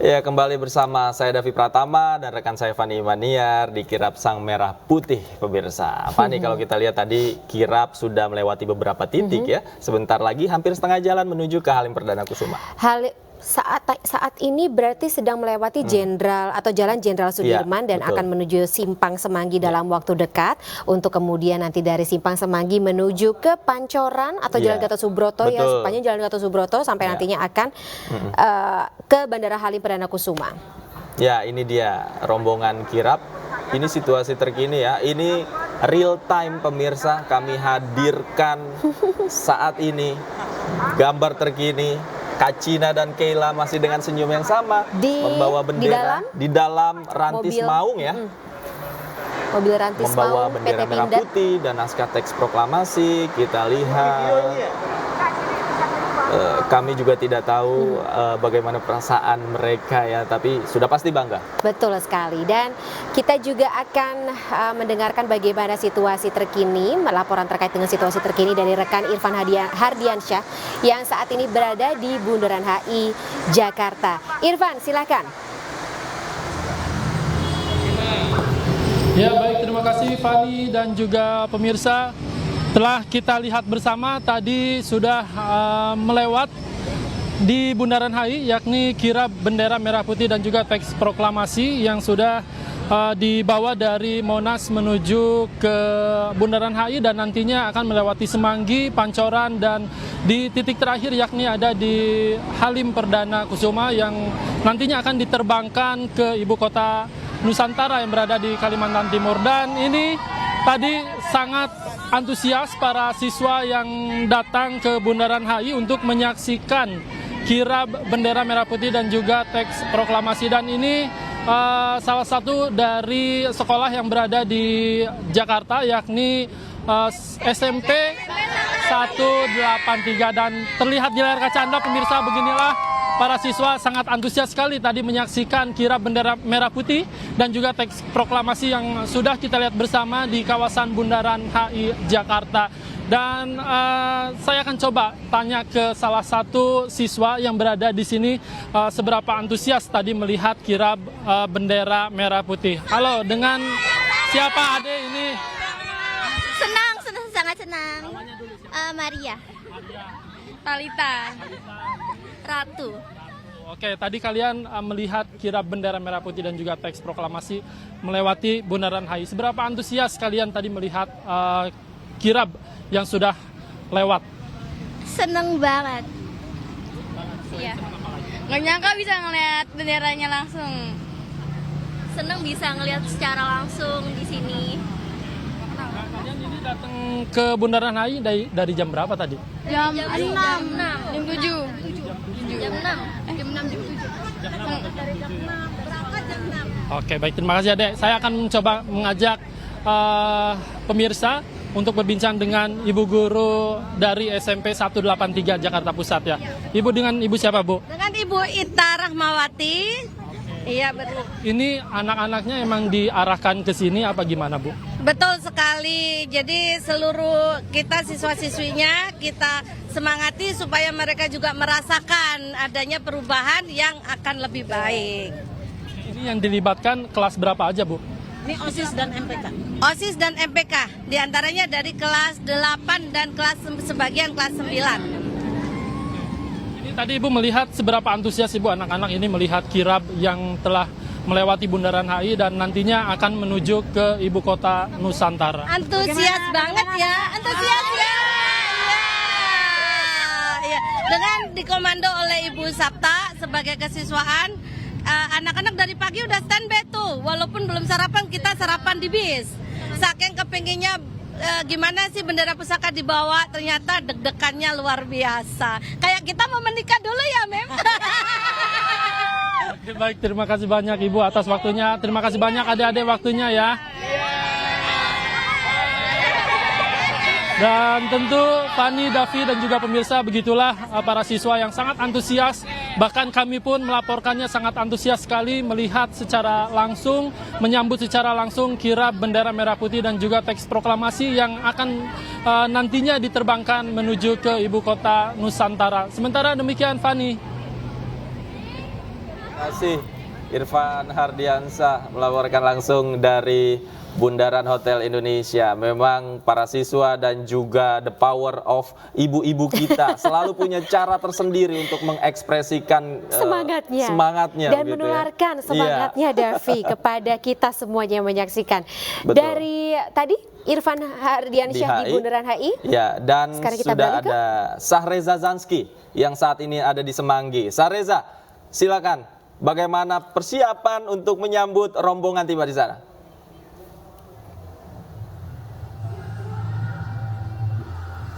Ya, kembali bersama saya Davi Pratama dan rekan saya Fani Imaniar di Kirap Sang Merah Putih, pemirsa. Fani, kalau kita lihat tadi kirap sudah melewati beberapa titik ya. Sebentar lagi hampir setengah jalan menuju ke Halim Perdana Kusuma. Saat ini berarti sedang melewati Jenderal atau Jalan Jenderal Sudirman dan betul. akan menuju Simpang Semanggi dalam waktu dekat, untuk kemudian nanti dari Simpang Semanggi menuju ke Pancoran atau Jalan Gatot Subroto, ya sepanjang Jalan Gatot Subroto sampai nantinya akan ke Bandara Halim Perdana Kusuma. Ya, ini dia rombongan kirap. Ini situasi terkini ya. Ini real time, pemirsa, kami hadirkan saat ini gambar terkini. Kak Cina dan Keila masih dengan senyum yang sama, membawa bendera di dalam rantis maung ya. Mobil rantis membawa maung bendera PT merah Pindad. putih dan naskah teks proklamasi. Kita lihat. Kami juga tidak tahu bagaimana perasaan mereka ya, tapi sudah pasti bangga. Betul sekali, dan kita juga akan mendengarkan bagaimana situasi terkini, laporan terkait dengan situasi terkini dari rekan Irfan Hardiansyah yang saat ini berada di Bundaran HI Jakarta. Irfan, silakan. Ya, baik, terima kasih Fani dan juga pemirsa. Telah kita lihat bersama tadi sudah melewat di Bundaran HI, yakni kirap bendera merah putih dan juga teks proklamasi yang sudah dibawa dari Monas menuju ke Bundaran HI dan nantinya akan melewati Semanggi, Pancoran, dan di titik terakhir yakni ada di Halim Perdana Kusuma yang nantinya akan diterbangkan ke ibu kota Nusantara yang berada di Kalimantan Timur. Dan ini tadi sangat antusias para siswa yang datang ke Bundaran HI untuk menyaksikan kirap bendera merah putih dan juga teks proklamasi. Dan ini salah satu dari sekolah yang berada di Jakarta, yakni SMP 183. Dan terlihat di layar kaca Anda, pemirsa, beginilah para siswa sangat antusias sekali tadi menyaksikan kirap bendera merah putih dan juga teks proklamasi yang sudah kita lihat bersama di kawasan Bundaran HI Jakarta. Dan saya akan coba tanya ke salah satu siswa yang berada di sini seberapa antusias tadi melihat kirap bendera merah putih. Halo, dengan siapa Ade ini? Senang, sangat senang. Maria. Talita. Ratu. Oke, tadi kalian melihat kirap bendera merah putih dan juga teks proklamasi melewati Bundaran HI. Seberapa antusias kalian tadi melihat kirap yang sudah lewat? Seneng banget. Iya. Nggak nyangka bisa ngeliat benderanya langsung. Seneng bisa ngeliat secara langsung di sini. Kalian ini datang ke Bundaran HI dari jam berapa tadi? Jam 6. Jam 7. Jam 6. Jam 6, jam 7. Dari jam 6. Berangkat jam 6. Oke, baik, terima kasih Adek. Saya akan mencoba mengajak pemirsa untuk berbincang dengan Ibu Guru dari SMP 183 Jakarta Pusat ya. Ibu, dengan Ibu siapa, Bu? Dengan Ibu Ita Rahmawati. Iya, betul. Ini anak-anaknya emang diarahkan ke sini apa gimana, Bu? Betul sekali. Jadi seluruh kita siswa-siswinya kita semangati supaya mereka juga merasakan adanya perubahan yang akan lebih baik. Ini yang dilibatkan kelas berapa aja, Bu? Ini OSIS dan MPK. OSIS dan MPK, diantaranya dari kelas 8 dan sebagian kelas 9. Ini tadi Ibu melihat seberapa antusias Ibu anak-anak ini melihat kirap yang telah melewati Bundaran HI dan nantinya akan menuju ke ibu kota Nusantara. Antusias banget ya, antusias ya. Ya. Dengan dikomando oleh Ibu Sapta sebagai kesiswaan, anak-anak dari pagi udah standby tuh, walaupun belum sarapan, kita sarapan di bis. Saking kepinginnya gimana sih bendera pusaka dibawa, ternyata deg-degannya luar biasa. Kayak kita mau menikah dulu ya, Mem. Baik, terima kasih banyak Ibu atas waktunya. Terima kasih banyak adik-adik waktunya ya. Dan tentu Fani, Davi, dan juga pemirsa, begitulah para siswa yang sangat antusias. Bahkan kami pun melaporkannya sangat antusias sekali melihat secara langsung, menyambut secara langsung kirap bendera merah putih dan juga teks proklamasi yang akan nantinya diterbangkan menuju ke ibu kota Nusantara. Sementara demikian, Fani. kasih Irfan Hardiansyah melaporkan langsung dari Bundaran Hotel Indonesia. Memang para siswa dan juga the power of ibu-ibu kita selalu punya cara tersendiri untuk mengekspresikan semangatnya dan gitu menularkan ya. semangatnya Davi kepada kita semuanya yang menyaksikan. Betul. Dari tadi Irfan Hardiansyah di Bundaran HI. Ya, dan Sekarang kita sudah balik ke ada Sahreza Zanski yang saat ini ada di Semanggi. Sahreza, silakan. Bagaimana persiapan untuk menyambut rombongan tiba di sana?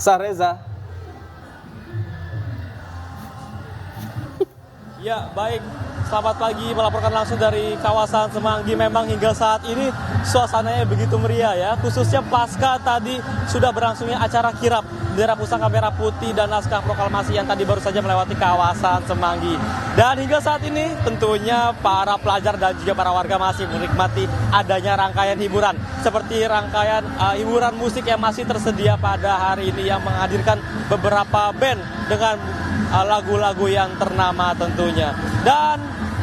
Sahreza. Ya, baik. Selamat pagi, melaporkan langsung dari kawasan Semanggi. Memang hingga saat ini suasananya begitu meriah ya. Khususnya pasca tadi sudah berlangsungnya acara kirap bendera pusaka merah putih dan naskah proklamasi yang tadi baru saja melewati kawasan Semanggi. Dan hingga saat ini tentunya para pelajar dan juga para warga masih menikmati adanya rangkaian hiburan. Seperti rangkaian hiburan musik yang masih tersedia pada hari ini yang menghadirkan beberapa band dengan lagu-lagu yang ternama tentunya. Dan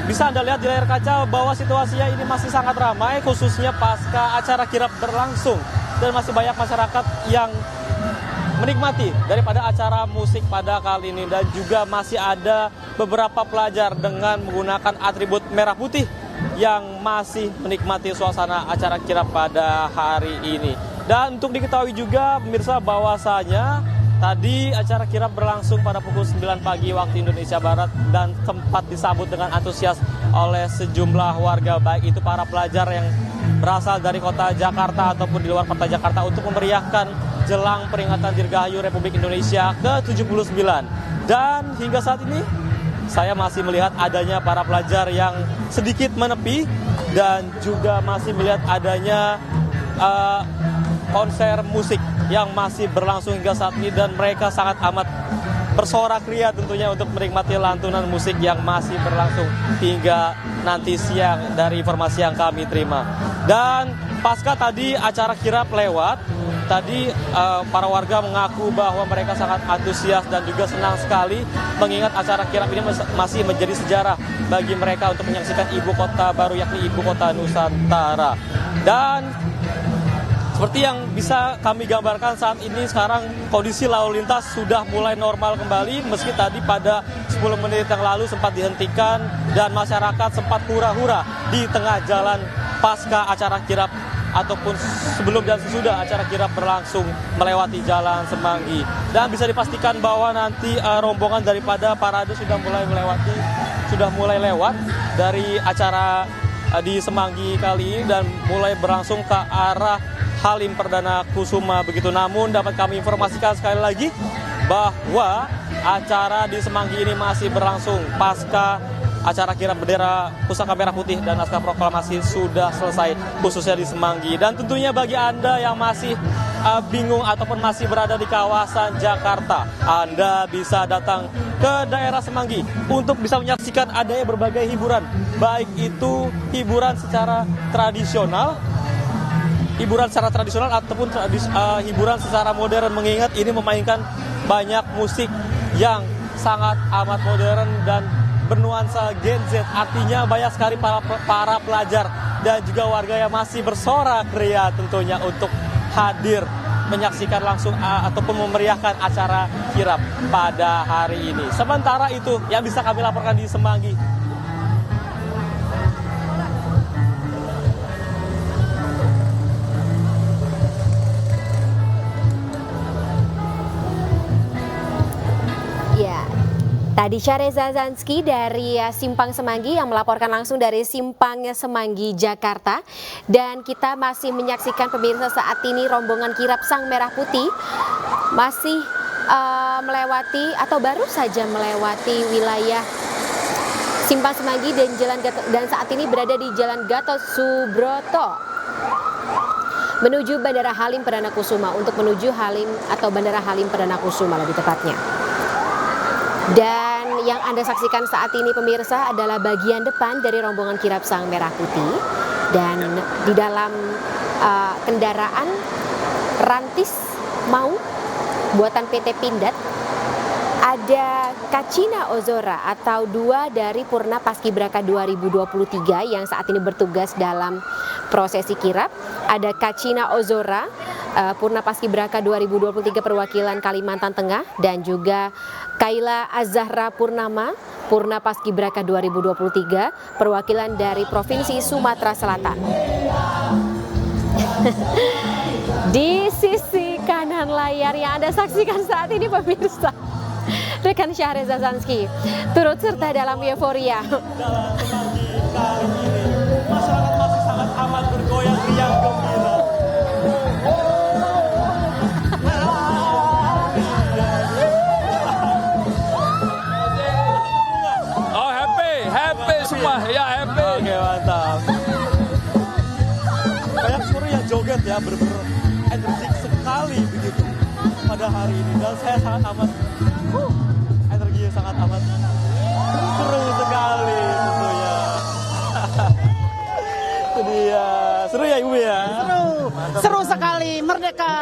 bisa Anda lihat di layar kaca bahwa situasinya ini masih sangat ramai, khususnya pasca acara kirap berlangsung. Dan masih banyak masyarakat yang menikmati daripada acara musik pada kali ini. Dan juga masih ada beberapa pelajar dengan menggunakan atribut merah putih yang masih menikmati suasana acara kirap pada hari ini. Dan untuk diketahui juga pemirsa bahwasanya tadi acara kirap berlangsung pada pukul 9 pagi waktu Indonesia Barat dan sempat disambut dengan antusias oleh sejumlah warga, baik itu para pelajar yang berasal dari kota Jakarta ataupun di luar kota Jakarta untuk memeriahkan jelang peringatan Dirgahayu Republik Indonesia ke-79. Dan hingga saat ini saya masih melihat adanya para pelajar yang sedikit menepi dan juga masih melihat adanya konser musik yang masih berlangsung hingga saat ini, dan mereka sangat amat bersorak ria tentunya untuk menikmati lantunan musik yang masih berlangsung hingga nanti siang dari informasi yang kami terima. Dan pasca tadi acara kirap lewat, tadi para warga mengaku bahwa mereka sangat antusias dan juga senang sekali mengingat acara kirap ini masih menjadi sejarah bagi mereka untuk menyaksikan ibu kota baru, yakni ibu kota Nusantara. Dan seperti yang bisa kami gambarkan saat ini, sekarang kondisi lalu lintas sudah mulai normal kembali, meski tadi pada 10 menit yang lalu sempat dihentikan dan masyarakat sempat hura-hura di tengah jalan pasca acara kirap ataupun sebelum dan sesudah acara kirap berlangsung melewati jalan Semanggi. Dan bisa dipastikan bahwa nanti rombongan daripada parade sudah mulai lewat dari acara di Semanggi kali ini dan mulai berlangsung ke arah Halim Perdana Kusuma begitu. Namun dapat kami informasikan sekali lagi bahwa acara di Semanggi ini masih berlangsung pasca acara kirap bendera pusaka merah putih dan naskah proklamasi sudah selesai, khususnya di Semanggi. Dan tentunya bagi Anda yang masih bingung ataupun masih berada di kawasan Jakarta, Anda bisa datang ke daerah Semanggi untuk bisa menyaksikan adanya berbagai hiburan, baik itu hiburan secara tradisional ataupun hiburan secara modern, mengingat ini memainkan banyak musik yang sangat amat modern dan bernuansa Gen Z. Artinya banyak sekali para pelajar dan juga warga yang masih bersorak ria tentunya untuk hadir menyaksikan langsung ataupun memeriahkan acara kirap pada hari ini. Sementara itu yang bisa kami laporkan di Semanggi. Tadi Sahreza Zanski dari Simpang Semanggi yang melaporkan langsung dari Simpang Semanggi, Jakarta. Dan kita masih menyaksikan pemirsa saat ini rombongan kirap Sang Merah Putih masih melewati atau baru saja melewati wilayah Simpang Semanggi dan saat ini berada di Jalan Gatot Subroto menuju Bandara Halim Perdana Kusuma untuk menuju Bandara Halim Perdana Kusuma lebih tepatnya. Dan yang Anda saksikan saat ini pemirsa adalah bagian depan dari rombongan kirap Sang Merah Putih. Dan di dalam kendaraan rantis mau buatan PT Pindad ada Kacina Ozora atau 2 dari Purna Paskibraka 2023 yang saat ini bertugas dalam prosesi kirap. Ada Kacina Ozora, Purna Paskibraka 2023 perwakilan Kalimantan Tengah, dan juga Kaila Azahra Purnama, Purna Paskibraka 2023 perwakilan dari Provinsi Sumatera Selatan. Di sisi kanan layar yang Anda saksikan saat ini pemirsa, rekan Syahreza Zanski turut serta dalam euforia. Dalam semanggi kali ini, masyarakat masih sangat amat bergoyang riang gembira. Oh happy semua ya happy. Oke mantap. Banyak suara yang joget ya, bener-bener energik sekali begitu pada hari ini, dan saya sangat amat energinya sangat amat seru sekali tentunya. Itu dia, seru ya Ibu ya? Seru sekali, merdeka.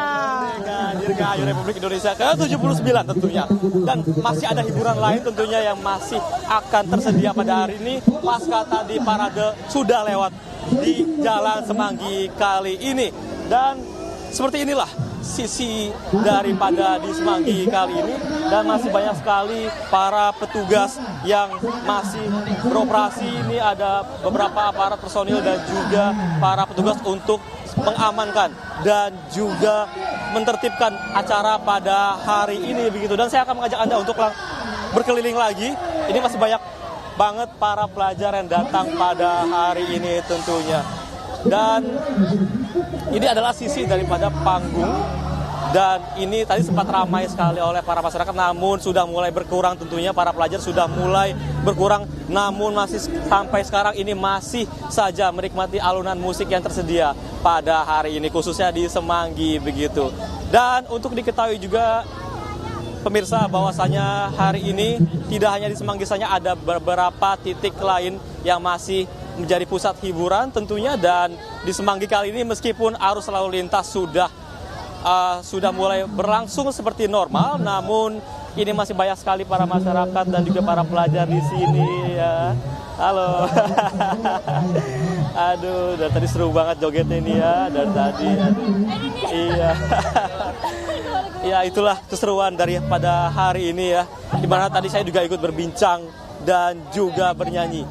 Dirgahayu Republik Indonesia ke-79 tentunya. Dan masih ada hiburan lain tentunya yang masih akan tersedia pada hari ini. Pasca tadi parade sudah lewat di Jalan Semanggi kali ini. Dan seperti inilah sisi daripada di Semanggi kali ini, dan masih banyak sekali para petugas yang masih beroperasi. Ini ada beberapa aparat personil dan juga para petugas untuk mengamankan dan juga menertibkan acara pada hari ini begitu. Dan saya akan mengajak Anda untuk berkeliling lagi. Ini masih banyak banget para pelajar yang datang pada hari ini tentunya. Dan ini adalah sisi daripada panggung, dan ini tadi sempat ramai sekali oleh para masyarakat, namun sudah mulai berkurang tentunya. Para pelajar sudah mulai berkurang, namun masih sampai sekarang ini masih saja menikmati alunan musik yang tersedia pada hari ini, khususnya di Semanggi begitu. Dan untuk diketahui juga pemirsa, bahwasanya hari ini tidak hanya di Semanggi saja, ada beberapa titik lain yang masih menjadi pusat hiburan tentunya. Dan di Semanggi kali ini meskipun arus lalu lintas sudah mulai berlangsung seperti normal, namun ini masih banyak sekali para masyarakat dan juga para pelajar di sini ya. Halo. Aduh, dan tadi seru banget jogetnya ini ya, dan tadi iya. Ya itulah keseruan daripada hari ini ya, dimana tadi saya juga ikut berbincang dan juga bernyanyi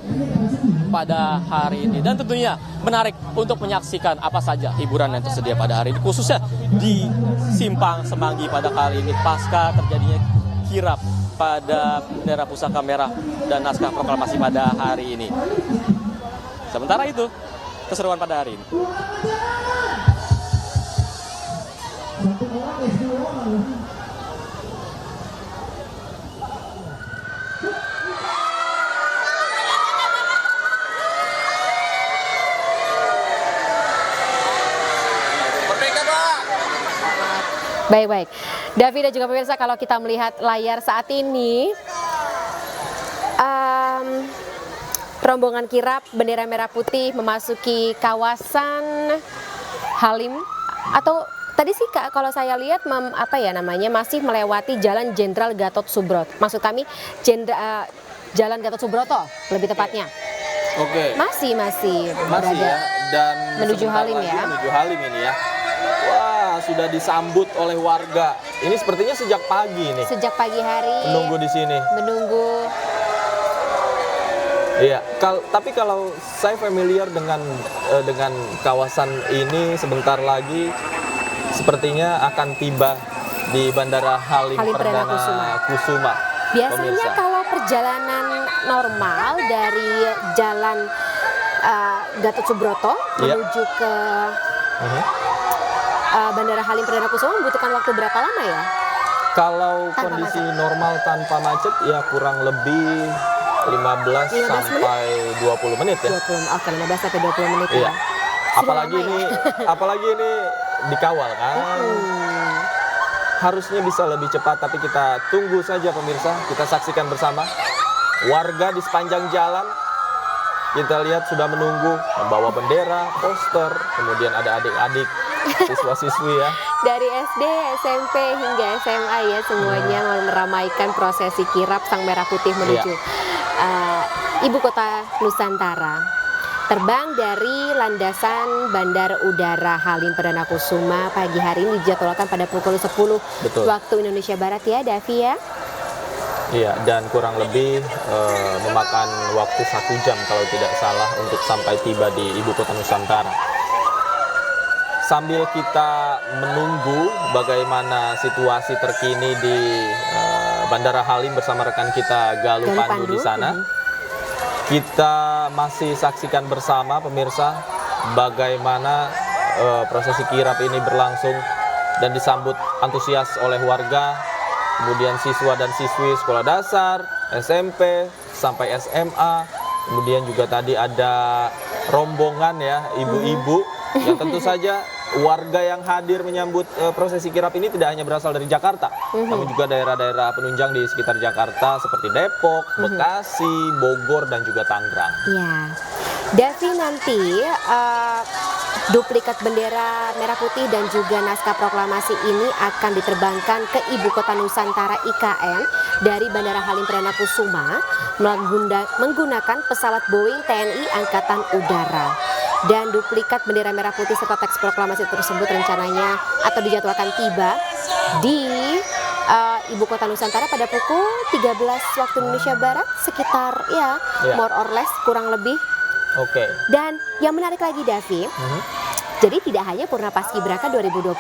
pada hari ini. Dan tentunya menarik untuk menyaksikan apa saja hiburan yang tersedia pada hari ini, khususnya di Simpang Semanggi pada kali ini pasca terjadinya kirap pada bendera pusaka merah dan naskah proklamasi pada hari ini. Sementara itu, keseruan pada hari ini. Baik-baik, Davi dan juga pemirsa, kalau kita melihat layar saat ini, rombongan kirap bendera merah putih memasuki kawasan Halim, atau tadi sih kalau saya lihat masih melewati Jalan Jenderal Gatot Subroto. Maksud kami Jalan Gatot Subroto lebih tepatnya. Oke. Masih berada ya, dan menuju Halim ya. Menuju Halim ini ya. Wah, sudah disambut oleh warga. Ini sepertinya sejak pagi nih. Sejak pagi hari. Menunggu di sini. Menunggu. Iya, tapi kalau saya familiar dengan kawasan ini, sebentar lagi sepertinya akan tiba di Bandara Halim Perdana Kusuma. Biasanya pemirsa, kalau perjalanan normal dari Jalan Gatot Subroto menuju ke Bandara Halim Perdana Kusuma membutuhkan waktu berapa lama ya? Kalau tanpa kondisi macet. normal tanpa macet ya kurang lebih 15 sampai 20 menit ya. 15 sampai 20 menit Iya. ya. Apalagi ini dikawal kan. Harusnya bisa lebih cepat, tapi kita tunggu saja pemirsa, kita saksikan bersama. Warga di sepanjang jalan kita lihat sudah menunggu, membawa bendera, poster, kemudian ada adik-adik, siswa-siswi ya. dari SD, SMP hingga SMA ya semuanya meramaikan prosesi kirap Sang Merah Putih menuju ibu kota Nusantara. Terbang dari landasan Bandara Udara Halim Perdana Kusuma pagi hari ini dijadwalkan pada pukul 10 waktu Indonesia Barat ya, Davi ya. Iya, dan kurang lebih memakan waktu 1 jam kalau tidak salah untuk sampai tiba di ibu kota Nusantara. Sambil kita menunggu bagaimana situasi terkini di Bandara Halim bersama rekan kita Galuh Pandu di sana, kita masih saksikan bersama pemirsa bagaimana prosesi kirap ini berlangsung dan disambut antusias oleh warga, kemudian siswa dan siswi sekolah dasar, SMP, sampai SMA, kemudian juga tadi ada rombongan ya, ibu-ibu yang tentu saja warga yang hadir menyambut prosesi kirap ini tidak hanya berasal dari Jakarta, namun juga daerah-daerah penunjang di sekitar Jakarta seperti Depok, Bekasi, Bogor, dan juga Tangerang. Ya, Davi nanti duplikat bendera merah putih dan juga naskah proklamasi ini akan diterbangkan ke ibu kota Nusantara IKN dari Bandara Halim Perdana Kusuma menggunakan pesawat Boeing TNI Angkatan Udara. Dan duplikat bendera merah putih serta teks proklamasi tersebut rencananya atau dijadwalkan tiba di ibu kota Nusantara pada pukul 13 waktu Indonesia Barat, sekitar more or less kurang lebih. Oke. Dan yang menarik lagi Davi, jadi tidak hanya Purna Paskibraka 2023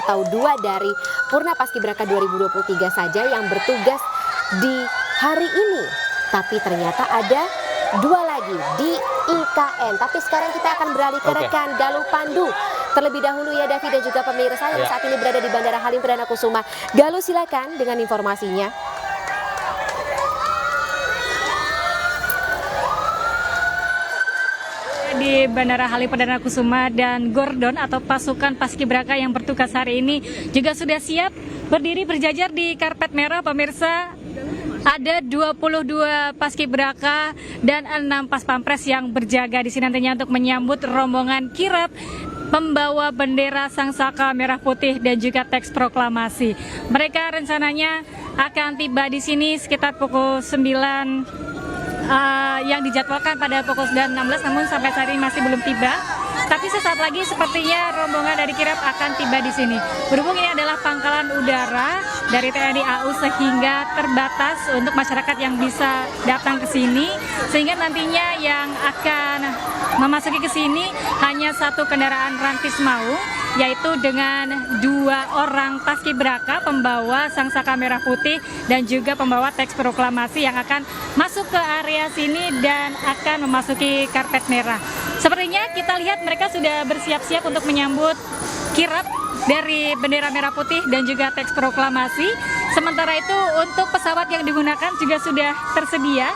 atau 2 dari Purna Paskibraka 2023 saja yang bertugas di hari ini, tapi ternyata ada 2 lagi di IKN. Tapi sekarang kita akan beralih ke rekan Galuh Pandu terlebih dahulu ya Davi dan juga pemirsa yang saat ini berada di Bandara Halim Perdana Kusuma. Galuh silakan dengan informasinya. Di Bandara Halim Perdana Kusuma dan Gordon atau pasukan Paskibraka yang bertugas hari ini juga sudah siap berdiri berjajar di karpet merah pemirsa. Ada 22 Paskibraka dan 6 Pas Pampres yang berjaga di sini nantinya untuk menyambut rombongan kirap membawa bendera Sang Saka Merah Putih dan juga teks proklamasi. Mereka rencananya akan tiba di sini sekitar pukul 9 yang dijadwalkan pada pukul 9.16, namun sampai saat ini masih belum tiba. Tapi sesaat lagi sepertinya rombongan dari kirap akan tiba di sini. Berhubung ini adalah pangkalan udara dari TNI AU sehingga terbatas untuk masyarakat yang bisa datang ke sini, sehingga nantinya yang akan memasuki ke sini hanya 1 kendaraan Rantis Maung, yaitu dengan 2 orang Paskibraka pembawa Sang Saka Merah Putih dan juga pembawa teks proklamasi yang akan masuk ke area sini dan akan memasuki karpet merah. Sepertinya kita lihat mereka sudah bersiap-siap untuk menyambut kirap dari bendera merah putih dan juga teks proklamasi. Sementara itu untuk pesawat yang digunakan juga sudah tersedia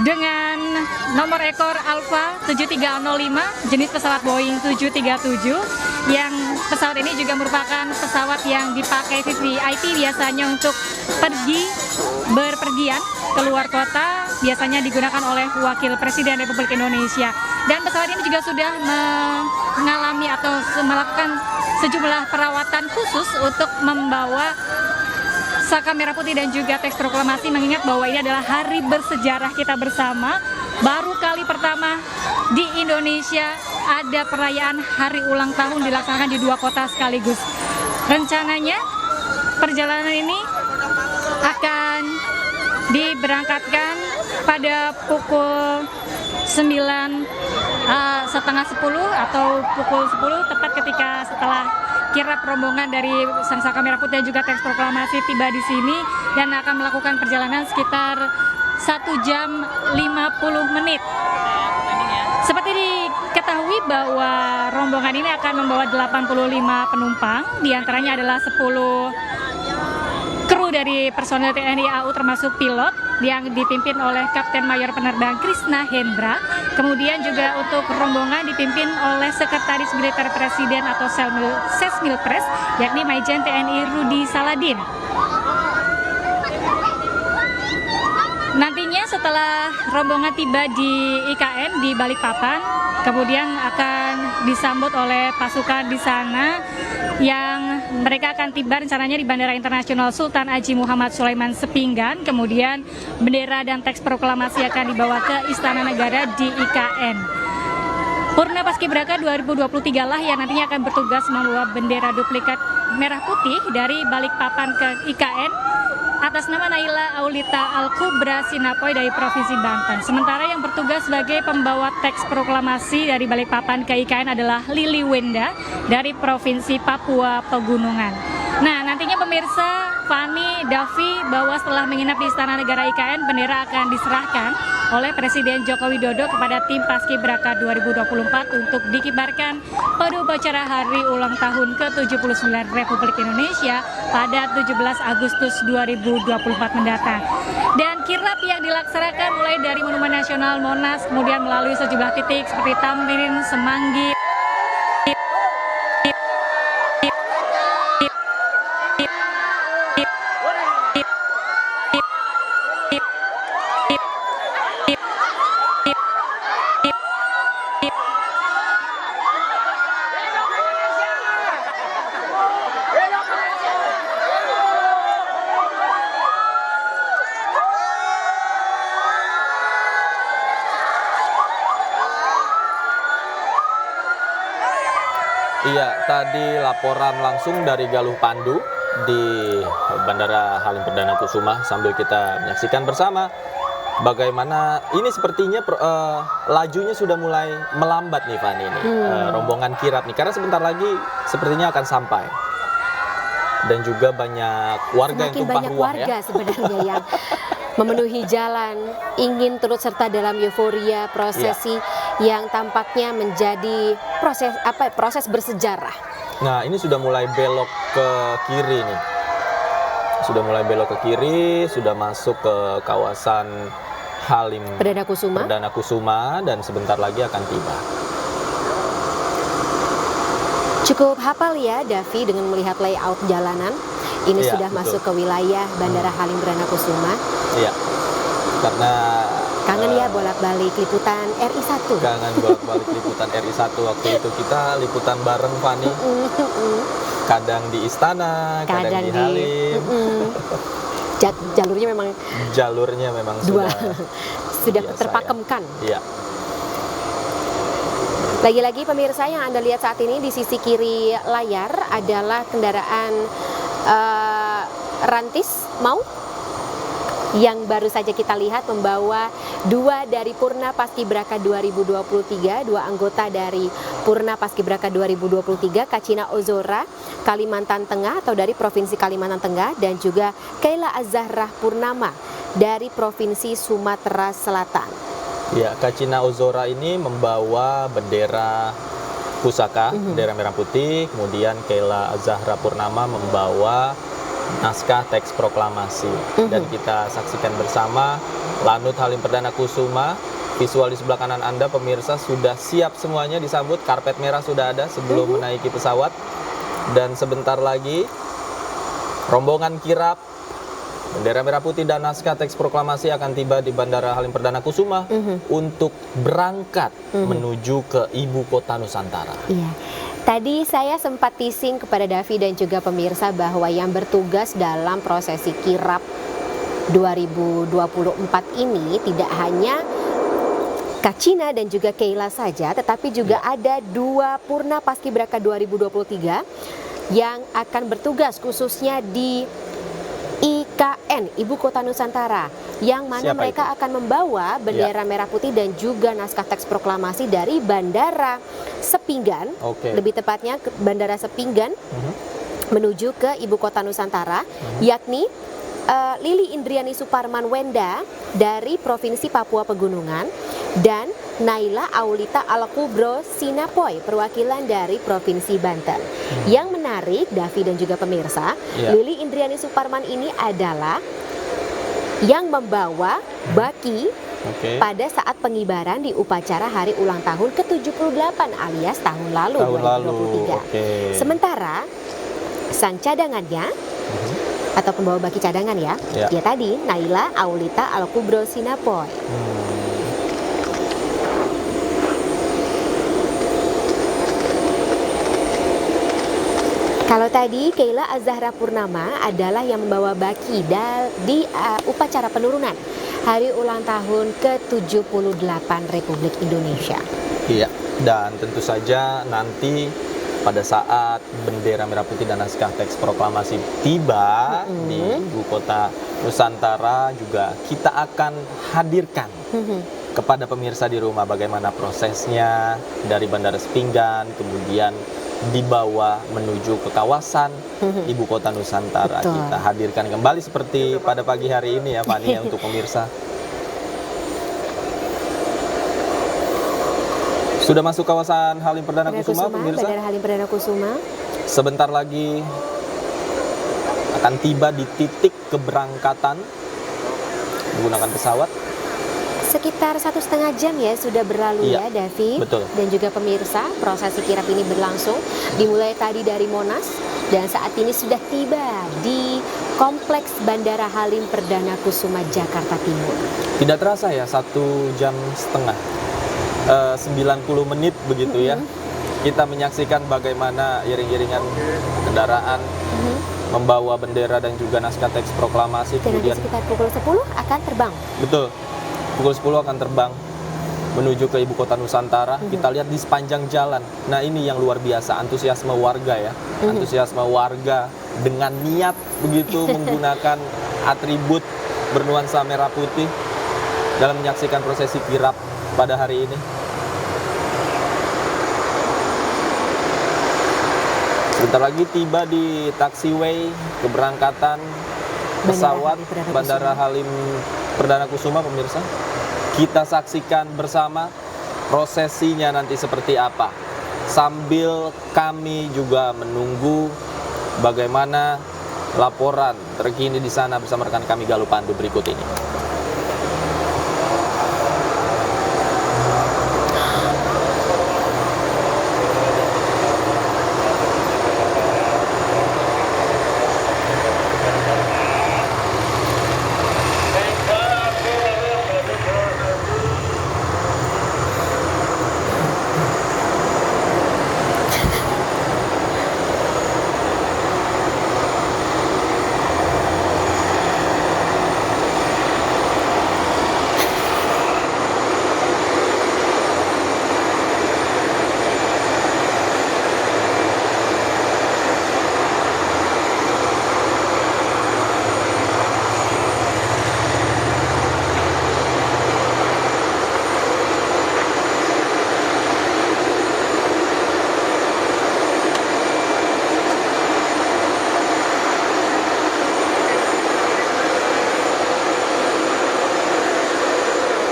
dengan nomor ekor Alpha 7305 jenis pesawat Boeing 737, yang pesawat ini juga merupakan pesawat yang dipakai VIP biasanya untuk berpergian keluar kota, biasanya digunakan oleh Wakil Presiden Republik Indonesia. Dan pesawat ini juga sudah mengalami atau melakukan sejumlah perawatan khusus untuk membawa Saka Merah Putih dan juga teks proklamasi, mengingat bahwa ini adalah hari bersejarah kita bersama. Baru kali pertama di Indonesia ada perayaan hari ulang tahun dilaksanakan di 2 kota sekaligus. Rencananya perjalanan ini akan diberangkatkan pada pukul 9.30 atau pukul 10, tepat ketika setelah kirap rombongan dari Sang Saka Merah Putih dan juga teks proklamasi tiba di sini dan akan melakukan perjalanan sekitar 1 jam 50 menit. Seperti diketahui bahwa rombongan ini akan membawa 85 penumpang, diantaranya adalah 10 kru dari personel TNI AU termasuk pilot yang dipimpin oleh Kapten Mayor Penerbang Krisna Hendra. Kemudian juga untuk rombongan dipimpin oleh Sekretaris Militer Presiden atau Sesmilpres, yakni Majen TNI Rudi Saladin. Nantinya setelah rombongan tiba di IKN di Balikpapan, kemudian akan disambut oleh pasukan di sana yang mereka akan tiba rencananya di Bandara Internasional Sultan Haji Muhammad Sulaiman Sepinggan. Kemudian bendera dan teks proklamasi akan dibawa ke Istana Negara di IKN. Purna Paskibraka 2023 lah yang nantinya akan bertugas membawa bendera duplikat merah putih dari Balikpapan ke IKN atas nama Naila Aulita Al-Kubra Sinapoy dari Provinsi Banten. Sementara yang bertugas sebagai pembawa teks proklamasi dari Balikpapan ke IKN adalah Lili Wenda dari Provinsi Papua Pegunungan. Nah, nantinya pemirsa, Fani, Davi, bahwa setelah menginap di Istana Negara IKN, bendera akan diserahkan oleh Presiden Joko Widodo kepada tim Paskibraka 2024 untuk dikibarkan pada upacara hari ulang tahun ke-79 Republik Indonesia pada 17 Agustus 2024 mendatang. Dan kirap yang dilaksanakan mulai dari Monumen Nasional Monas, kemudian melalui sejumlah titik seperti Tamrin, Semanggi, Iya, tadi laporan langsung dari Galuh Pandu di Bandara Halim Perdana Kusuma sambil kita menyaksikan bersama bagaimana ini sepertinya lajunya sudah mulai melambat nih Fani ini rombongan kirap nih karena sebentar lagi sepertinya akan sampai. Dan juga banyak warga Semakin yang tumpah banyak ruah warga ya. sebenarnya yang memenuhi jalan, ingin turut serta dalam euforia prosesi yang tampaknya menjadi proses bersejarah. Nah, ini sudah mulai belok ke kiri nih. Sudah mulai belok ke kiri, sudah masuk ke kawasan Halim Perdana Kusuma dan sebentar lagi akan tiba. Cukup hafal ya Davi dengan melihat layout jalanan. Ini Iya, sudah betul. masuk ke wilayah Bandara Halim Perdana Kusuma. Iya. Karena Kangen ya bolak-balik liputan RI1. kangen bolak-balik liputan RI1 waktu itu kita liputan bareng Fani. Kadang di istana, kadang di Halim. Jalurnya memang sudah sudah biasa, terpakemkan. Iya. Lagi-lagi pemirsa yang Anda lihat saat ini di sisi kiri layar adalah kendaraan Rantis Mau yang baru saja kita lihat membawa dua dari Purna Paskibraka 2023, dua anggota dari Purna Paskibraka 2023, Kacina Ozora Kalimantan Tengah atau dari Provinsi Kalimantan Tengah dan juga Kaila Azzahrah Purnama dari Provinsi Sumatera Selatan. Ya, Kacina Ozora ini membawa bendera pusaka, bendera merah putih, kemudian Kaila Azzahrah Purnama membawa naskah teks proklamasi. Dan kita saksikan bersama Lanut Halim Perdana Kusuma. Visual di sebelah kanan Anda pemirsa sudah siap semuanya disambut, karpet merah sudah ada sebelum menaiki pesawat. Dan sebentar lagi rombongan kirap bendera merah putih dan naskah teks proklamasi akan tiba di Bandara Halim Perdana Kusuma untuk berangkat menuju ke ibu kota Nusantara. Iya. Tadi saya sempat teasing kepada Davi dan juga pemirsa bahwa yang bertugas dalam prosesi kirap 2024 ini tidak hanya Kacina dan juga Kaila saja, tetapi juga ada dua Purna Paskibraka 2023 yang akan bertugas khususnya di IKN, Ibu Kota Nusantara, yang mana Siapa mereka akan membawa bendera merah putih dan juga naskah teks proklamasi dari Bandara Sepinggan, lebih tepatnya ke Bandara Sepinggan menuju ke Ibu Kota Nusantara, yakni Lili Indriani Suparman Wenda dari Provinsi Papua Pegunungan dan Naila Aulita Al-Kubro Sinapoy perwakilan dari Provinsi Banten. Yang menarik, Davi dan juga pemirsa, Lili Indriani Suparman ini adalah yang membawa baki pada saat pengibaran di upacara hari ulang tahun ke-78 alias tahun lalu 2023. Sementara sang cadangannya atau pembawa baki cadangan ya tadi Naila Aulita Al-Kubro Sinapoy. Kalau tadi Keila Azahra Purnama adalah yang membawa baki di upacara penurunan hari ulang tahun ke-78 Republik Indonesia. Iya, dan tentu saja nanti pada saat bendera merah putih dan naskah teks proklamasi tiba di ibu kota Nusantara, juga kita akan hadirkan kepada pemirsa di rumah bagaimana prosesnya dari Bandara Sepinggan kemudian dibawa menuju ke kawasan ibu kota Nusantara. Betul. Kita hadirkan kembali seperti pada pagi hari ini ya Fani ya, untuk pemirsa. Sudah masuk kawasan Halim Perdana Kusuma, pemirsa. Bandara Halim Perdana Kusuma. Sebentar lagi akan tiba di titik keberangkatan menggunakan pesawat. Sekitar 1,5 jam ya sudah berlalu Iya, ya Davi betul. dan juga pemirsa. Prosesi kirap ini berlangsung dimulai tadi dari Monas dan saat ini sudah tiba di Kompleks Bandara Halim Perdana Kusuma Jakarta Timur. Tidak terasa ya 1 jam setengah, 90 menit begitu ya. Kita menyaksikan bagaimana iring-iringan kendaraan membawa bendera dan juga naskah teks proklamasi. Dan nanti Kemudian sekitar pukul 10 akan terbang. betul, pukul 10 akan terbang menuju ke ibu kota Nusantara. Kita lihat di sepanjang jalan. Nah ini yang luar biasa, antusiasme warga ya. Antusiasme warga dengan niat begitu menggunakan atribut bernuansa merah putih dalam menyaksikan prosesi kirap pada hari ini. Sebentar lagi tiba di taxiway keberangkatan pesawat Bandara Halim Perdana Kusuma, pemirsa. Kita saksikan bersama prosesinya nanti seperti apa. Sambil kami juga menunggu bagaimana laporan terkini di sana bersama rekan kami Galuh Pandu berikut ini.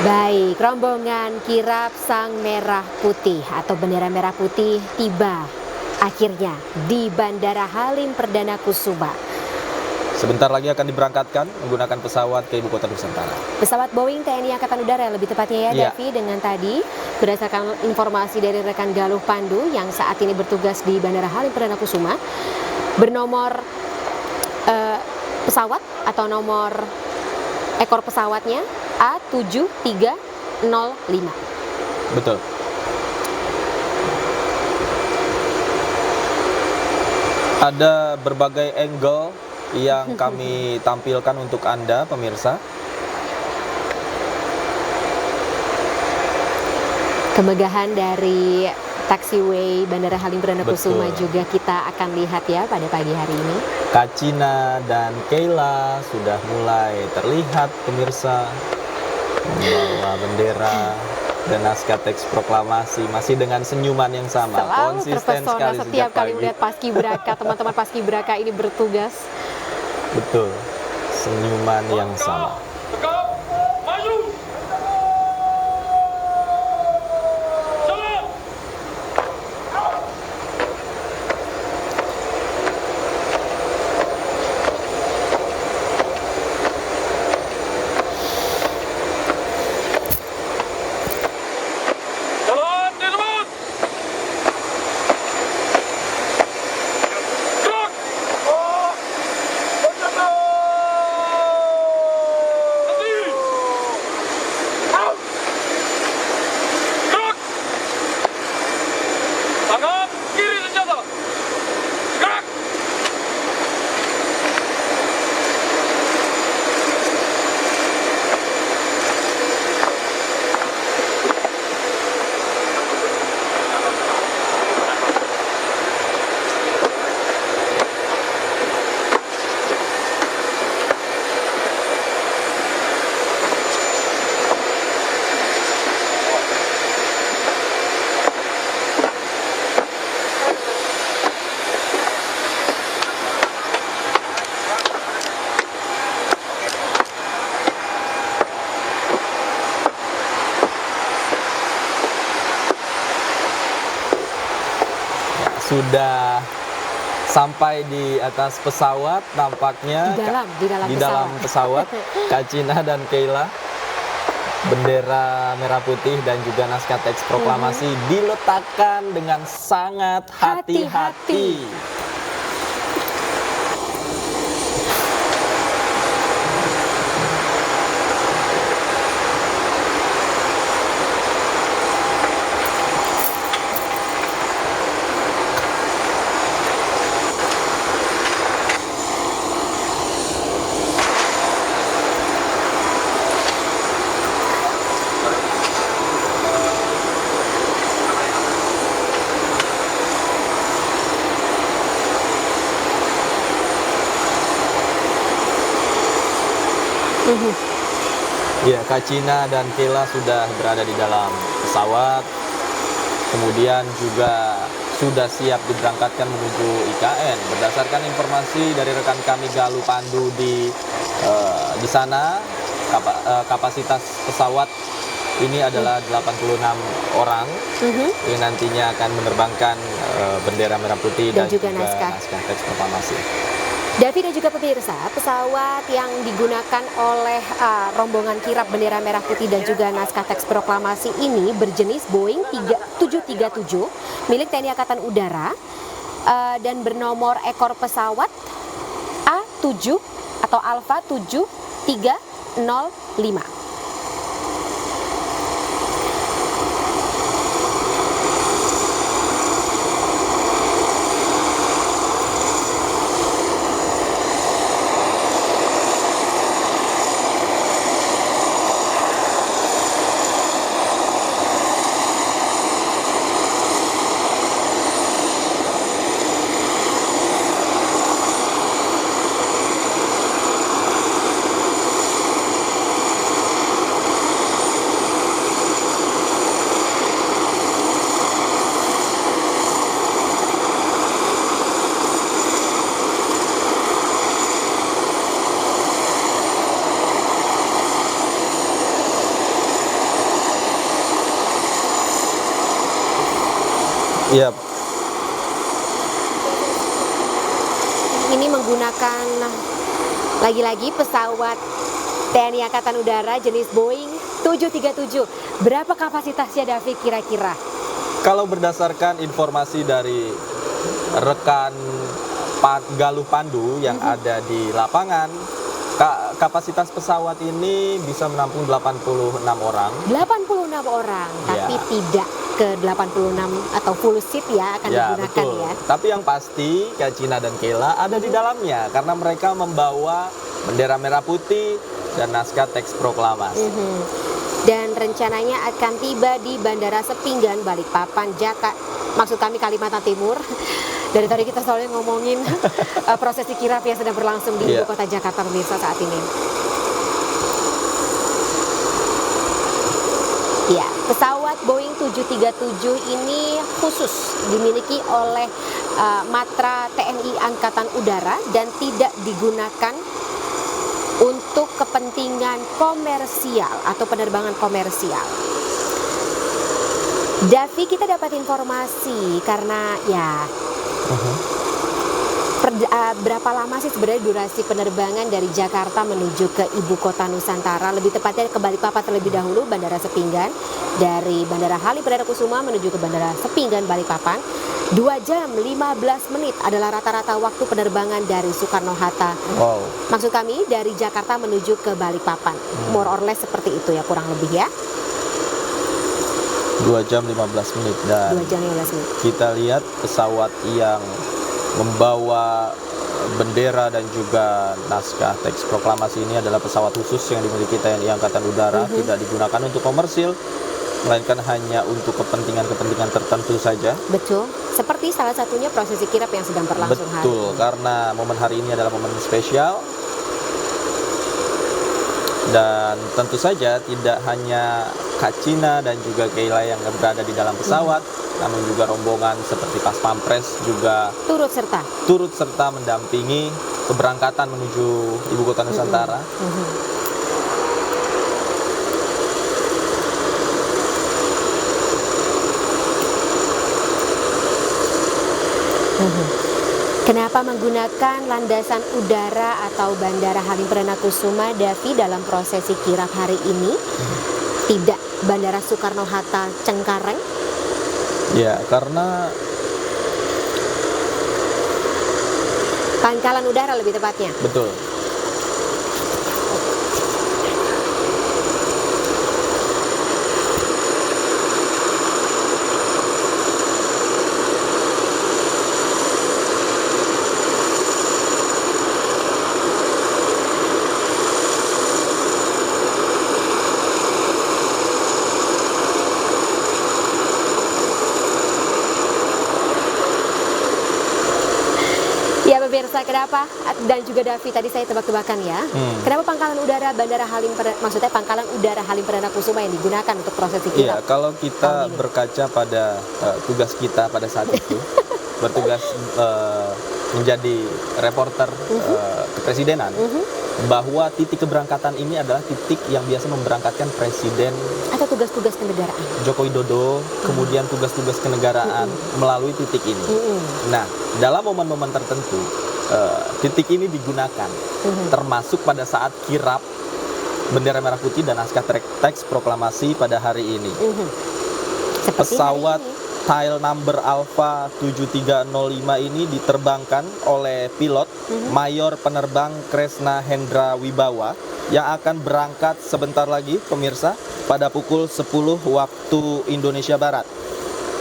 Baik, rombongan kirap Sang Merah Putih atau bendera merah putih tiba akhirnya di Bandara Halim Perdana Kusuma. Sebentar lagi akan diberangkatkan menggunakan pesawat ke ibu kota Nusantara. Pesawat Boeing TNI Angkatan Udara lebih tepatnya ya, Iya. Davi, dengan tadi berdasarkan informasi dari rekan Galuh Pandu yang saat ini bertugas di Bandara Halim Perdana Kusuma, bernomor pesawat atau nomor ekor pesawatnya A7305. Betul. Ada berbagai angle yang kami tampilkan untuk Anda pemirsa. Kemegahan dari taxiway Bandara Halim Perdana Kusuma Betul. juga kita akan lihat ya pada pagi hari ini. Kacina dan Keila sudah mulai terlihat pemirsa membawa bendera dan naskah teks proklamasi masih dengan senyuman yang sama. Selalu Konsisten terpesona sekali setiap sejak kali pagi. melihat paskibraka, teman-teman paskibraka ini bertugas. Betul, senyuman yang sama. Tegap, maju. Jalan. Jalan, disebut. Gerak. Oh, bergerak. sudah sampai di atas pesawat nampaknya. Di dalam pesawat. Kak Cina dan Keila, bendera merah putih dan juga naskah teks proklamasi diletakkan dengan sangat hati-hati. Ya, Kak Cina dan Keila sudah berada di dalam pesawat, kemudian juga sudah siap diberangkatkan menuju IKN. Berdasarkan informasi dari rekan kami Galuh Pandu di sana, kapasitas pesawat ini adalah 86 orang yang nantinya akan menerbangkan bendera merah putih dan juga naskah teks proklamasi. Davi dan juga pemirsa, pesawat yang digunakan oleh rombongan kirap bendera merah putih dan juga naskah teks proklamasi ini berjenis Boeing 737 milik TNI Angkatan Udara dan bernomor ekor pesawat A7 atau Alfa 7305. Yap. Ini menggunakan lagi-lagi pesawat TNI Angkatan Udara jenis Boeing 737. Berapa kapasitasnya, Davi, kira-kira? Kalau berdasarkan informasi dari rekan Galuh Pandu yang ada di lapangan, kapasitas pesawat ini bisa menampung 86 orang. 86 orang, tapi tidak ke 86 atau full seat ya akan digunakan betul. ya. Tapi yang pasti Kak Cina dan Keila ada di dalamnya karena mereka membawa bendera merah putih dan naskah teks proklamasi. Dan rencananya akan tiba di Bandara Sepinggan, Balikpapan, maksud kami Kalimantan Timur. Dari tadi kita selalu ngomongin prosesi kirap yang sedang berlangsung di ibu kota Jakarta, pemirsa, saat ini. Ya, pesawat Boeing 737 ini khusus dimiliki oleh Matra TNI Angkatan Udara dan tidak digunakan untuk kepentingan komersial atau penerbangan komersial. Davi, kita dapat informasi karena ya berapa lama sih sebenarnya durasi penerbangan dari Jakarta menuju ke ibu kota Nusantara, lebih tepatnya ke Balikpapan terlebih dahulu, Bandara Sepinggan. Dari Bandara Halim Perdana Kusuma menuju ke Bandara Sepinggan, Balikpapan, 2 jam 15 menit adalah rata-rata waktu penerbangan dari Soekarno-Hatta. Wow. Maksud kami dari Jakarta menuju ke Balikpapan, more or less seperti itu ya, kurang lebih ya. 2 jam 15 menit dan 2 jam 15 menit. Kita lihat pesawat yang membawa bendera dan juga naskah teks proklamasi ini adalah pesawat khusus yang dimiliki TNI Angkatan Udara, tidak digunakan untuk komersil, melainkan hanya untuk kepentingan-kepentingan tertentu saja. Betul, seperti salah satunya prosesi kirap yang sedang berlangsung hari ini. Betul, karena momen hari ini adalah momen spesial. Dan tentu saja tidak hanya Kak Cina dan juga Keila yang berada di dalam pesawat, namun juga rombongan seperti Pas Pampres juga turut serta mendampingi keberangkatan menuju ibu kota Nusantara. Kenapa menggunakan landasan udara atau Bandara Halim Perdana Kusuma, Davi, dalam prosesi kirap hari ini? Tidak Bandara Soekarno-Hatta Cengkareng? Ya, karena Pangkalan Udara lebih tepatnya. betul. Ya pemirsa, kenapa? Dan juga Davi, tadi saya tebak-tebakan ya. Kenapa Pangkalan Udara Bandara Halim maksudnya Pangkalan Udara Halim Perdana Kusuma yang digunakan untuk prosesi Iya, kirap? kalau kita berkaca pada tugas kita pada saat itu, bertugas menjadi reporter kepresidenan, bahwa titik keberangkatan ini adalah titik yang biasa memberangkatkan Presiden Atau tugas-tugas kenegaraan? Joko Widodo, kemudian tugas-tugas kenegaraan melalui titik ini. Nah, dalam momen-momen tertentu, titik ini digunakan, termasuk pada saat kirap bendera merah putih dan naskah teks proklamasi pada hari ini. Seperti Pesawat hari ini. Tail number Alpha 7305 ini diterbangkan oleh pilot Mayor Penerbang Kresna Hendra Wibawa yang akan berangkat sebentar lagi, pemirsa, pada pukul 10 waktu Indonesia Barat.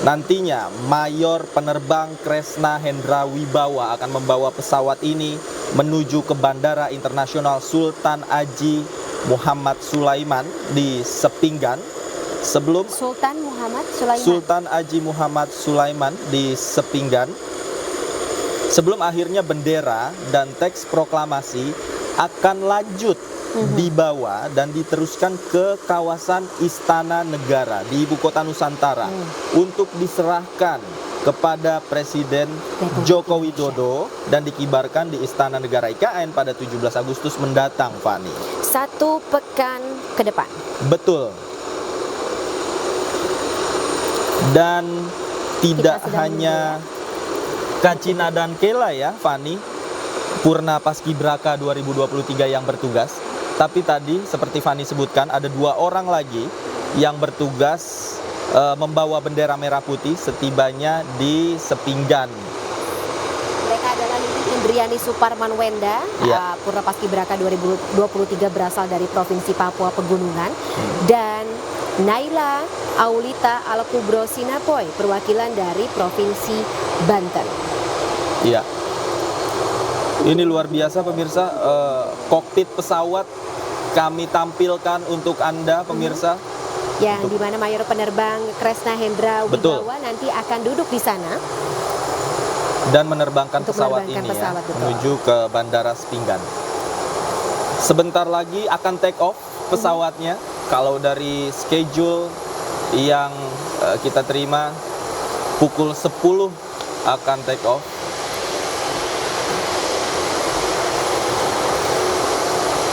Nantinya Mayor Penerbang Kresna Hendra Wibawa akan membawa pesawat ini menuju ke Bandara Internasional Sultan Haji Muhammad Sulaiman di Sepinggan. Sebelum Sultan Muhammad Sulaiman. Sultan Haji Muhammad Sulaiman di Sepinggan, sebelum akhirnya bendera dan teks proklamasi akan lanjut dibawa dan diteruskan ke kawasan Istana Negara di Ibu Kota Nusantara untuk diserahkan kepada Presiden Joko Widodo dan dikibarkan di Istana Negara IKN pada 17 Agustus mendatang, Fani. 1 pekan ke depan. Betul. Dan tidak sedang hanya Kacina dan Kela ya, Fani, Purna Paskibraka 2023 yang bertugas, tapi tadi seperti Fani sebutkan ada 2 orang lagi yang bertugas membawa bendera merah putih setibanya di Sepinggan. Mereka adalah Lili Indriani Suparman Wenda, Iya. Purna Paskibraka 2023 berasal dari Provinsi Papua Pegunungan, dan Naila Aulita Al-Kubro Sinapoy, perwakilan dari Provinsi Banten. Iya. Ini luar biasa pemirsa, kokpit pesawat kami tampilkan untuk Anda pemirsa. Yang dimana Mayor Penerbang Kresna Hendra Betul. Wibawa nanti akan duduk di sana. Dan menerbangkan Untuk pesawat menerbangkan ini pesawat, ya, betul. menuju ke Bandara Sepinggan. Sebentar lagi akan take off pesawatnya. Kalau dari schedule yang kita terima pukul 10 akan take off.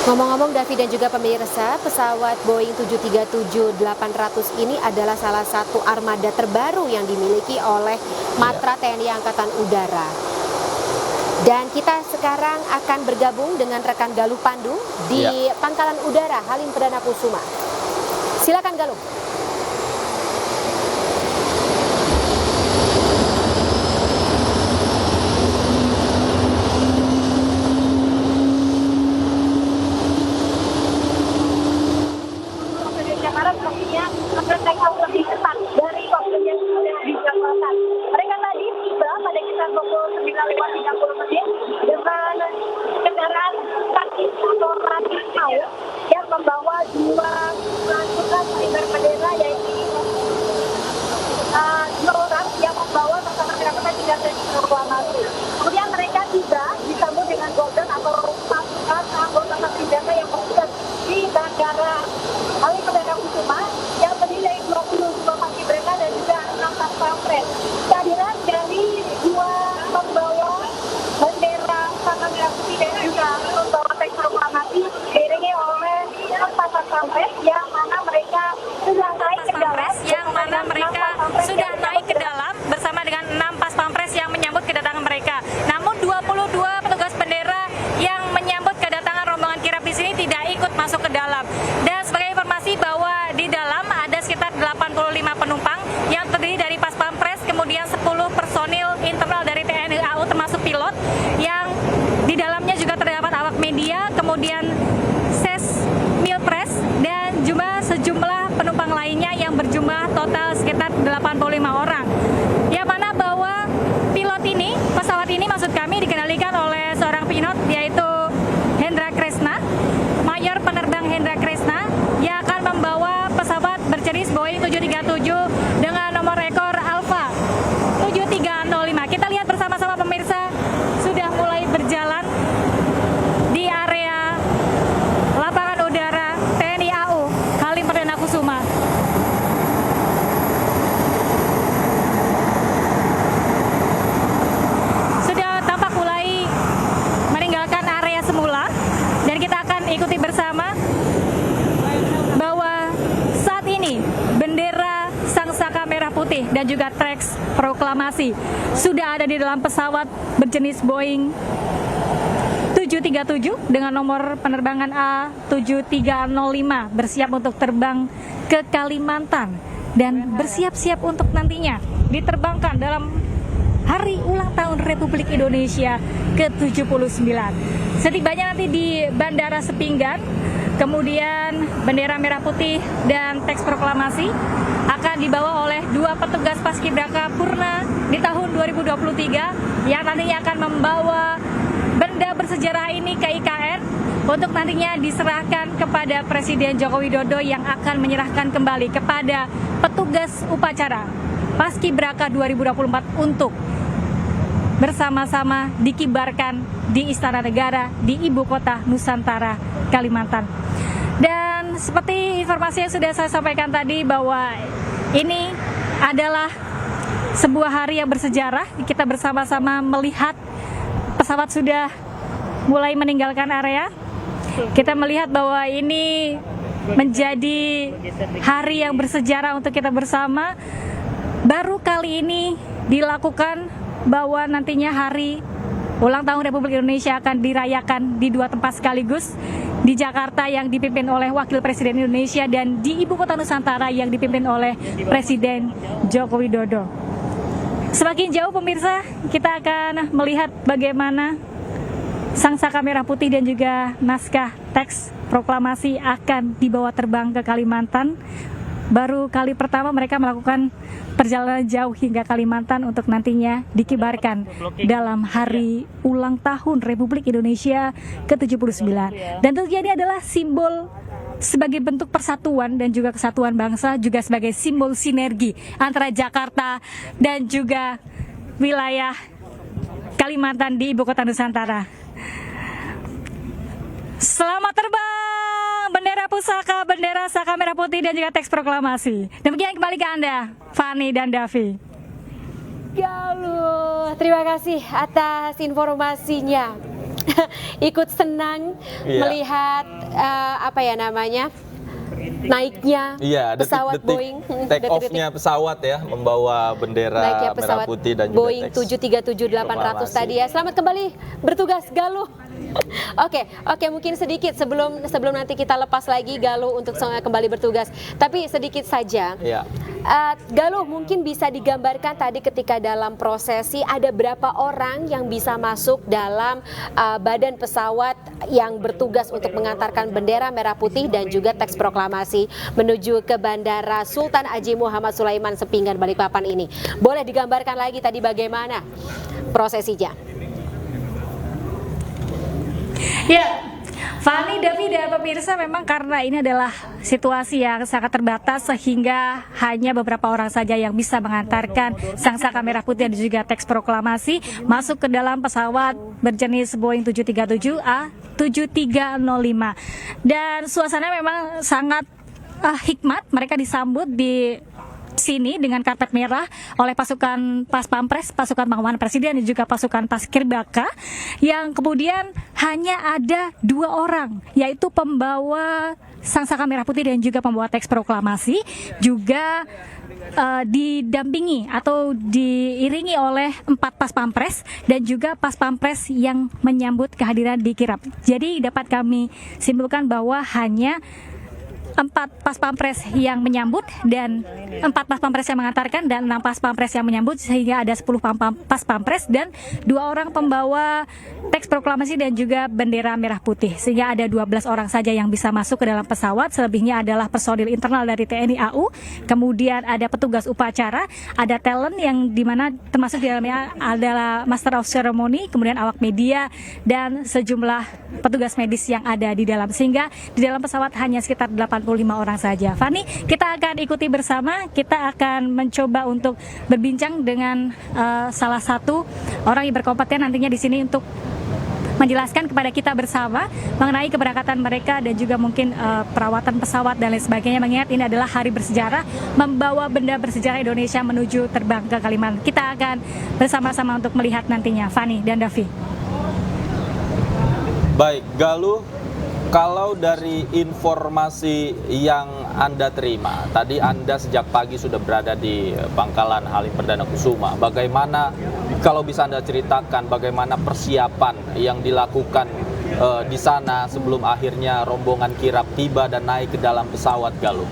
Ngomong-ngomong Davi dan juga pemirsa, pesawat Boeing 737-800 ini adalah salah satu armada terbaru yang dimiliki oleh Matra TNI Angkatan Udara. Dan kita sekarang akan bergabung dengan rekan Galuh Pandu di Pangkalan Udara Halim Perdana Kusuma. Silakan Galuh. lebih ketat dari waktu yang sudah dijadwalkan. Mereka tadi tiba pada kitar pukul 9.30 dengan kendaraan taktis atau ratis yang membawa 2 pasukan pengibar bendera, berjenis Boeing 737 dengan nomor rekor Alfa 7305. Kita lihat bersama-sama pemirsa, sudah mulai berjalan di area lapangan udara TNI AU Halim Perdana Kusuma. Sudah tampak mulai meninggalkan area semula, dan kita akan ikuti bersama bahwa saat ini bendera Sangsaka Merah Putih dan juga teks proklamasi sudah ada di dalam pesawat berjenis Boeing 737 dengan nomor penerbangan A7305 bersiap untuk terbang ke Kalimantan dan bersiap-siap untuk nantinya diterbangkan dalam Hari Ulang Tahun Republik Indonesia ke-79. Setibanya nanti di Bandara Sepinggan, kemudian bendera merah putih dan teks proklamasi akan dibawa oleh dua petugas Paskibraka Purna di tahun 2023 yang nantinya akan membawa benda bersejarah ini ke IKN untuk nantinya diserahkan kepada Presiden Joko Widodo yang akan menyerahkan kembali kepada petugas upacara Paskibraka 2024 untuk bersama-sama dikibarkan di Istana Negara di Ibu Kota Nusantara, Kalimantan. Dan seperti informasi yang sudah saya sampaikan tadi bahwa ini adalah sebuah hari yang bersejarah. Kita bersama-sama melihat pesawat sudah mulai meninggalkan area. Kita melihat bahwa ini menjadi hari yang bersejarah untuk kita bersama. Baru kali ini dilakukan bahwa nantinya hari ulang tahun Republik Indonesia akan dirayakan di dua tempat sekaligus, di Jakarta yang dipimpin oleh Wakil Presiden Indonesia dan di Ibu Kota Nusantara yang dipimpin oleh Presiden Joko Widodo. Semakin jauh pemirsa, kita akan melihat bagaimana Sangsaka Merah Putih dan juga naskah teks proklamasi akan dibawa terbang ke Kalimantan. Baru kali pertama mereka melakukan perjalanan jauh hingga Kalimantan untuk nantinya dikibarkan dalam Hari Ulang Tahun Republik Indonesia ke-79. Dan tentunya ini adalah simbol sebagai bentuk persatuan dan juga kesatuan bangsa, juga sebagai simbol sinergi antara Jakarta dan juga wilayah Kalimantan di Ibu Kota Nusantara. Selamat terbang bendera pusaka, bendera Saka Merah Putih dan juga teks proklamasi. Demikian kembali ke Anda, Fani dan Davi. Galuh, terima kasih atas informasinya. Ikut senang melihat naiknya pesawat Boeing, take off-nya pesawat ya, membawa bendera merah putih dan juga Boeing 737-800 tadi ya. Selamat kembali bertugas Galuh. Oke, mungkin sedikit sebelum nanti kita lepas lagi Galuh untuk kembali bertugas. Tapi sedikit saja. Ya. Galuh, mungkin bisa digambarkan tadi ketika dalam prosesi ada berapa orang yang bisa masuk dalam badan pesawat yang bertugas untuk mengantarkan bendera merah putih dan juga teks proklamasi menuju ke Bandara Sultan Haji Muhammad Sulaiman Sepinggan Balikpapan ini. Boleh digambarkan lagi tadi bagaimana prosesinya? Ya, Fani, Davi, dan pemirsa, memang karena ini adalah situasi yang sangat terbatas sehingga hanya beberapa orang saja yang bisa mengantarkan Sangsaka Merah Putih dan juga teks proklamasi masuk ke dalam pesawat berjenis Boeing 737-A7305. Dan suasana memang sangat hikmat. Mereka disambut di sini dengan karpet merah oleh pasukan Pas Pampres, pasukan pengawalan Presiden dan juga pasukan Paskibraka, yang kemudian hanya ada 2 orang, yaitu pembawa Sangsaka Merah Putih dan juga pembawa teks proklamasi, juga didampingi atau diiringi oleh 4 Pas Pampres dan juga Pas Pampres yang menyambut kehadiran di kirap. Jadi dapat kami simpulkan bahwa hanya 4 Pas Pampres yang menyambut dan 4 Pas Pampres yang mengantarkan dan 6 Pas Pampres yang menyambut, sehingga ada 10 Pas Pampres dan 2 orang pembawa teks proklamasi dan juga bendera merah putih, sehingga ada 12 orang saja yang bisa masuk ke dalam pesawat. Selebihnya adalah personil internal dari TNI AU, kemudian ada petugas upacara, ada talent yang dimana termasuk di dalamnya adalah Master of Ceremony, kemudian awak media dan sejumlah petugas medis yang ada di dalam, sehingga di dalam pesawat hanya sekitar 18 orang saja. Fani, kita akan ikuti bersama, kita akan mencoba untuk berbincang dengan salah satu orang yang berkompeten nantinya di sini untuk menjelaskan kepada kita bersama mengenai keberangkatan mereka dan juga mungkin perawatan pesawat dan lain sebagainya, mengingat ini adalah hari bersejarah membawa benda bersejarah Indonesia menuju terbang ke Kalimantan. Kita akan bersama-sama untuk melihat nantinya, Fani dan Davi. Baik, Galuh, kalau dari informasi yang Anda terima, tadi Anda sejak pagi sudah berada di Pangkalan Halim Perdana Kusuma. Bagaimana, kalau bisa Anda ceritakan, bagaimana persiapan yang dilakukan di sana sebelum akhirnya rombongan kirap tiba dan naik ke dalam pesawat, Galuh?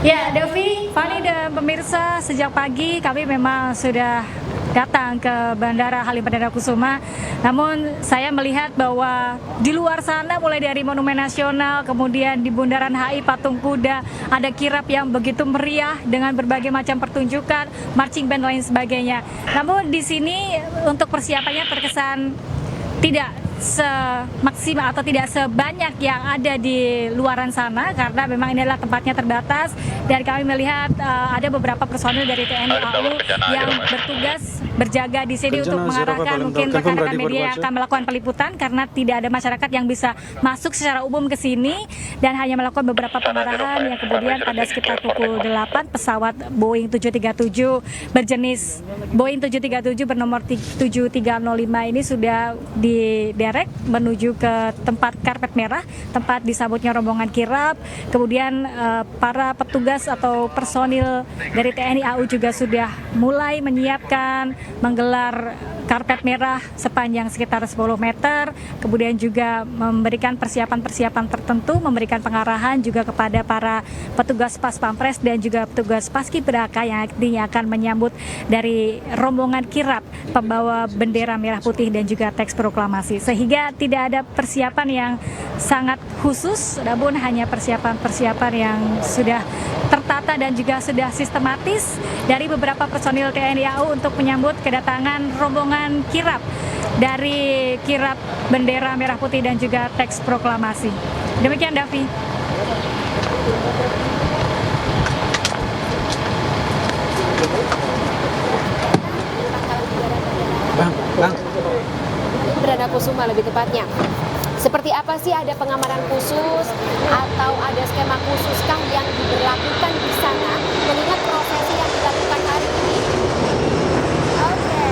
Ya, Davi, Fani dan pemirsa, sejak pagi kami memang sudah datang ke Bandara Halim Perdana Kusuma. Namun saya melihat bahwa di luar sana, mulai dari Monumen Nasional, kemudian di Bundaran HI Patung Kuda, ada kirap yang begitu meriah dengan berbagai macam pertunjukan, marching band lain sebagainya. Namun di sini untuk persiapannya terkesan tidak semaksimal atau tidak sebanyak yang ada di luaran sana, karena memang ini adalah tempatnya terbatas dan kami melihat ada beberapa personil dari TNI AU yang bertugas berjaga di sini untuk mengarahkan mungkin rekan-rekan media yang akan melakukan peliputan, karena tidak ada masyarakat yang bisa masuk secara umum ke sini dan hanya melakukan beberapa pengarahan yang kemudian pada sekitar pukul 8 pesawat Boeing 737 berjenis Boeing 737 bernomor 7305 ini sudah diderek menuju ke tempat karpet merah, tempat disambutnya rombongan kirap. Kemudian para petugas atau personil dari TNI AU juga sudah mulai menyiapkan menggelar karpet merah sepanjang sekitar 10 meter, kemudian juga memberikan persiapan-persiapan tertentu, memberikan pengarahan juga kepada para petugas Pas Pampres dan juga petugas Paskibraka yang nantinya akan menyambut dari rombongan kirap pembawa bendera merah putih dan juga teks proklamasi. Sehingga tidak ada persiapan yang sangat khusus, namun hanya persiapan-persiapan yang sudah tertata dan juga sudah sistematis dari beberapa personil TNI AU untuk menyambut kedatangan rombongan kirap dari kirap bendera merah putih dan juga teks proklamasi. Demikian, Davi. Bang. Perdana Kusuma lebih tepatnya. Seperti apa sih, ada pengamanan khusus atau ada skema khususkah yang diberlakukan di sana mengingat prosesi yang dilakukan hari ini? Oke.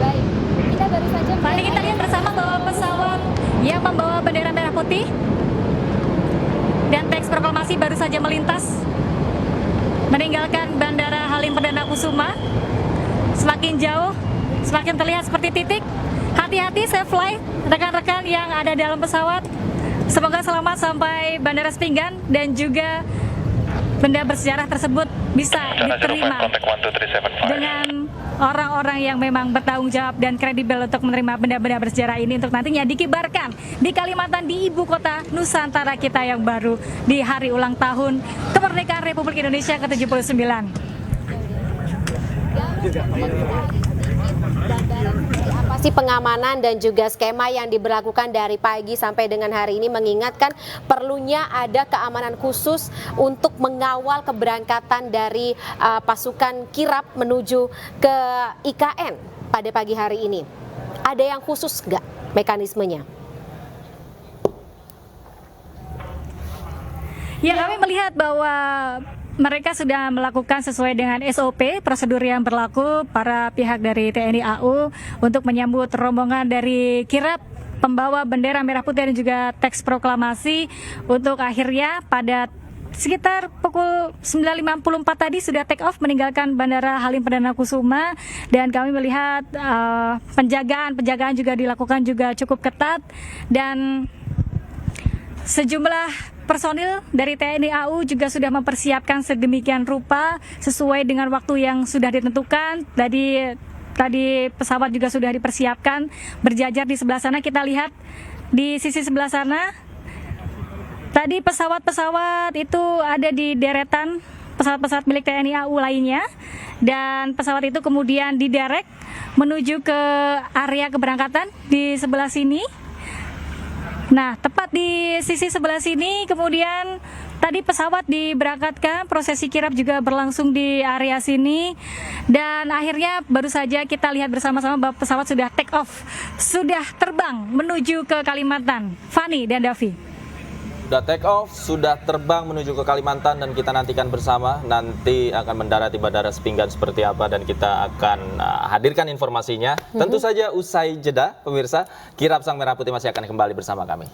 Baik, kita baru saja Mari kita lihat bersama bahwa pesawat yang membawa bendera merah putih dan teks proklamasi baru saja melintas meninggalkan Bandara Halim Perdana Kusuma. Semakin jauh, semakin terlihat seperti titik. Hati-hati, safe flight rekan-rekan yang ada dalam pesawat. Semoga selamat sampai Bandara Sepinggan dan juga benda bersejarah tersebut bisa diterima dengan orang-orang yang memang bertanggung jawab dan kredibel untuk menerima benda-benda bersejarah ini untuk nantinya dikibarkan di Kalimantan, di ibu kota Nusantara kita yang baru di hari ulang tahun kemerdekaan Republik Indonesia ke-79. Apa sih pengamanan dan juga skema yang diberlakukan dari pagi sampai dengan hari ini, mengingatkan perlunya ada keamanan khusus untuk mengawal keberangkatan dari pasukan kirap menuju ke IKN pada pagi hari ini. Ada yang khusus nggak mekanismenya? Ya, kami melihat bahwa mereka sudah melakukan sesuai dengan SOP, prosedur yang berlaku para pihak dari TNI AU untuk menyambut rombongan dari kirap pembawa bendera merah putih dan juga teks proklamasi untuk akhirnya pada sekitar pukul 9.54 tadi sudah take off meninggalkan Bandara Halim Perdana Kusuma, dan kami melihat penjagaan juga dilakukan juga cukup ketat dan sejumlah personil dari TNI AU juga sudah mempersiapkan sedemikian rupa sesuai dengan waktu yang sudah ditentukan. Tadi pesawat juga sudah dipersiapkan berjajar di sebelah sana. Kita lihat di sisi sebelah sana. Tadi pesawat-pesawat itu ada di deretan pesawat-pesawat milik TNI AU lainnya, dan pesawat itu kemudian diderek menuju ke area keberangkatan di sebelah sini. Nah, tepat di sisi sebelah sini kemudian tadi pesawat diberangkatkan, prosesi kirap juga berlangsung di area sini, dan akhirnya baru saja kita lihat bersama-sama bahwa pesawat sudah take off, sudah terbang menuju ke Kalimantan. Fani dan Davi. Sudah take off, sudah terbang menuju ke Kalimantan, dan kita nantikan bersama nanti akan mendarat di Bandara Sepinggan seperti apa, dan kita akan hadirkan informasinya. Tentu saja usai jeda, pemirsa, kirap Sang Merah Putih masih akan kembali bersama kami.